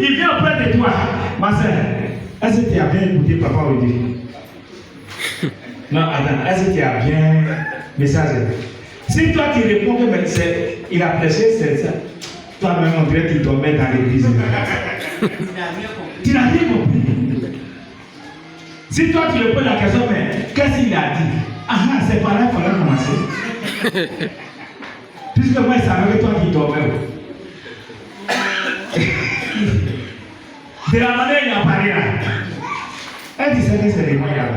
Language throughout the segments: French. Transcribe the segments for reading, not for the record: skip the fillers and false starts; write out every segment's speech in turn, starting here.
il vient auprès de toi. Ma soeur, est-ce que tu as bien écouté papa au dire? Non, attends, est-ce que tu as bien message? Si toi tu réponds que il a prêché, c'est ça. Toi-même, on dirait qu'il dormait dans l'église. Tu n'as rien compris. Si toi tu lui poses la question, mais qu'est-ce qu'il a dit? Ah, c'est par là qu'il fallait commencer. Puisque moi, je savais que toi qui dormais. De la manière il a parlé là. Elle disait que c'est des moyens.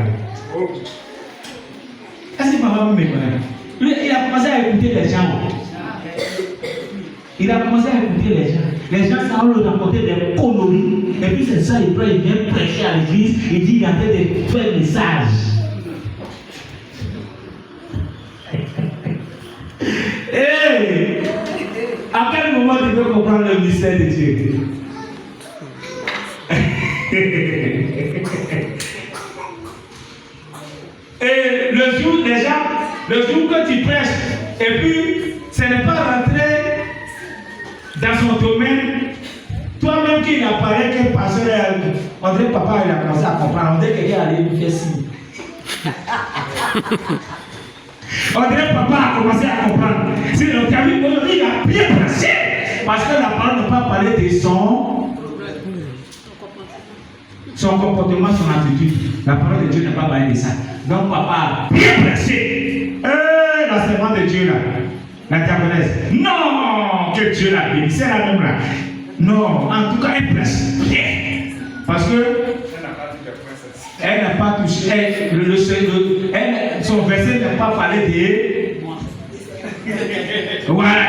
Est-ce que maman me connaît? Lui, il a commencé à écouter les gens. Il a commencé à écouter les gens. Les gens savent lui raconter des conneries. Et puis c'est ça, il vient prêcher à l'église. Il dit qu'il y a des faits messages. Hey! À quel moment tu veux comprendre le mystère de Dieu? Et le jour que tu prêches, et puis ce n'est pas rentré dans son domaine, toi-même qui apparaît que pasteur, on dirait papa il a commencé à comprendre, on dirait que quelqu'un allait lui faire signe. On dirait papa a commencé à comprendre. Si on t'a vu, il a bien prêché. Parce que la parole n'a pas parlé de son comportement, son attitude. La parole de Dieu n'a pas parlé de ça. Donc papa a bien prêché. La servante de Dieu là, la diaconesse. Non, que Dieu l'a béni. C'est la même là. Non, en tout cas, elle prêche bien. Parce que elle n'a pas touché, son verset n'a pas parlé de. Voilà,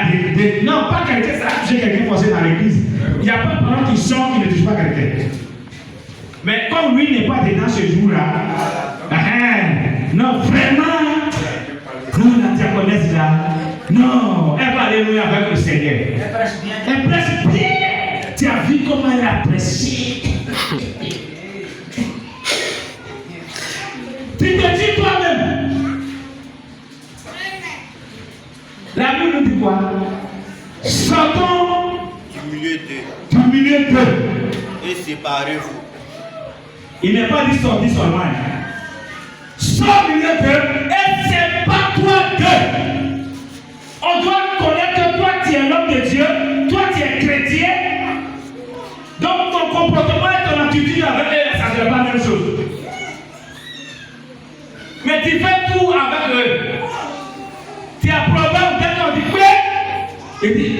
non, pas quelqu'un, ça a touché quelqu'un forcé dans l'église. Il n'y a pas de parole qui sort qui ne touche pas quelqu'un. Mais comme lui n'est pas dedans ce jour-là, non, vraiment, nous, la diaconesse là, non, elle va aller loin avec le Seigneur. Elle prêche bien. Tu as vu comment elle a prêché. Tu te dis toi-même. La Bible nous dit quoi? Sortons du milieu d'eux. Et séparez-vous. Il n'est pas dit sortir seulement. Sors du milieu d'eux et sépare-toi d'eux. On doit connaître que toi tu es l'homme de Dieu, toi tu es chrétien. Donc ton comportement et ton attitude avec eux, ça ne fait pas la même chose. Mais tu fais tout avec eux. Tu as problème, quelqu'un dit quoi? Il dit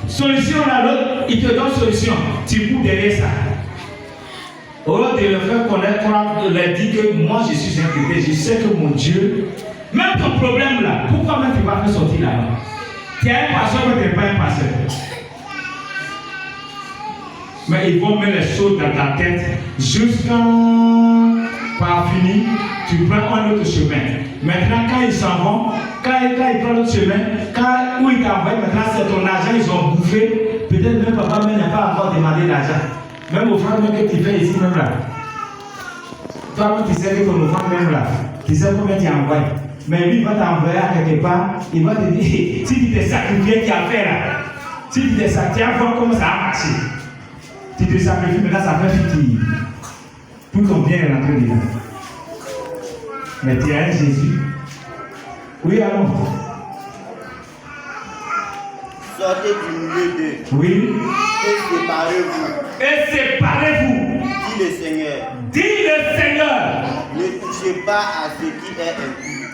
solution là, l'autre, il te donne solution. Tu cours derrière ça. Au lieu de le faire connaître, de leur dire que moi je suis inquiété, je sais que mon Dieu, même ton problème là, pourquoi même tu vas faire sortir là-bas? Tu es un pasteur, mais tu n'es pas un pasteur. Mais ils vont mettre les choses dans ta tête jusqu'à pas fini, tu prends un autre chemin. Maintenant, quand ils s'en vont, quand ils prennent l'autre chemin, où ils t'envoient, maintenant c'est ton argent, ils ont bouffé. Peut-être même papa même n'a pas encore demandé l'argent. Même offrande que tu fais ici même là. Toi-même tu sais que ton offrande même là, tu sais combien tu envoies. Mais lui il va t'envoyer à quelque part, il va te dire, si tu te sacrifies, tu as fait là. Si tu te sacrifies, tu vas voir comment ça a marché. Tu te sacrifies, mais là ça fait fiti. Pour qu'on vienne rentrer dedans. Mais tu as un Jésus. Oui, alors. Sortez du milieu d'eux. Oui. Et séparez-vous. Et séparez-vous. Dit le Seigneur. Dit le Seigneur. Ne touchez pas à ce qui est impur.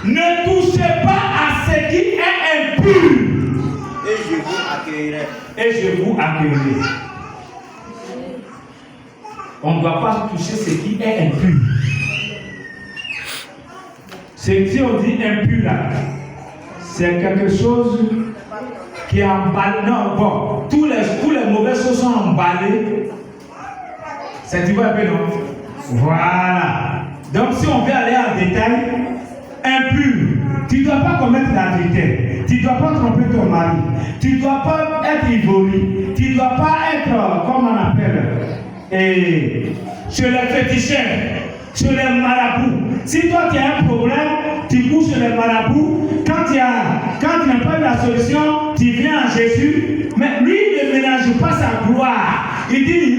Ne touchez pas à ce qui est impur. Et je vous accueillerai. Et je vous accueillerai. On ne doit pas toucher ce qui est impur. Si on dit impur là, c'est quelque chose qui est emballé. Non, bon, tous les mauvaises choses sont emballées. C'est tu vois un peu, non? Voilà. Donc si on veut aller en détail, impur, tu ne dois pas commettre l'adultère, tu ne dois pas tromper ton mari, tu ne dois pas être ivory, tu ne dois pas être, comme on appelle, chez les féticheurs, chez les marabouts. Si toi tu as un problème, tu couches chez les marabouts, quand tu n'as pas la solution, tu viens à Jésus, mais lui ne ménage pas sa gloire. Il dit,